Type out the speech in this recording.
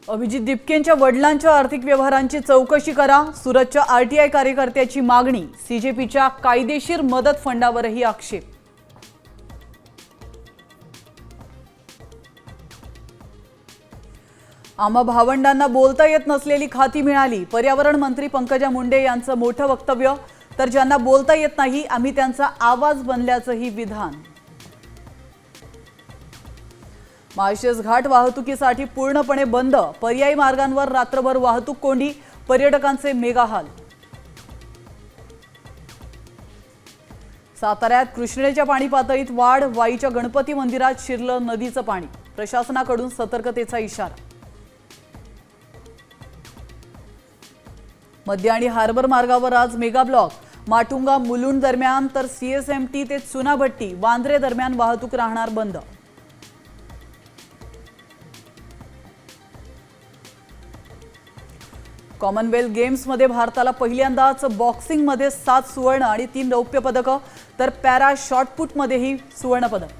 अभिजित दिपकेंच्या वडिलांच्या आर्थिक व्यवहारांची चौकशी करा, सुरतच्या आरटीआय कार्यकर्त्याची मागणी। सीजेपीच्या कायदेशीर मदत फंडावरही आक्षेप। आम्हा भावंडांना बोलता येत नसलेली खाती मिळाली, पर्यावरण मंत्री पंकजा मुंडे यांचं मोठं वक्तव्य। तर ज्यांना बोलता येत नाही आम्ही त्यांचा आवाज बनल्याचंही विधान। माळशेज घाट वाहतुकीसाठी पूर्णपणे बंद, पर्यायी मार्गांवर रात्रभर वाहतूक कोंडी, पर्यटकांचे मेगा हाल। साताऱ्यात कृष्णेच्या पाणी पातळीत वाढ, वाईच्या गणपती मंदिरात शिरलं नदीचं पाणी, प्रशासनाकडून सतर्कतेचा इशारा। मध्य आणि हार्बर मार्गावर आज मेगा ब्लॉक, माटुंगा मुलुंड दरम्यान तर सीएसएमटी ते चुनाभट्टी वांद्रे दरम्यान वाहतूक राहणार बंद। कॉमनवेल्थ गेम्समध्ये भारताला पहिल्यांदाच बॉक्सिंगमध्ये 7 सुवर्ण आणि 3 रौप्य पदकं, तर पॅरा शॉटपुटमध्येही सुवर्ण पदक।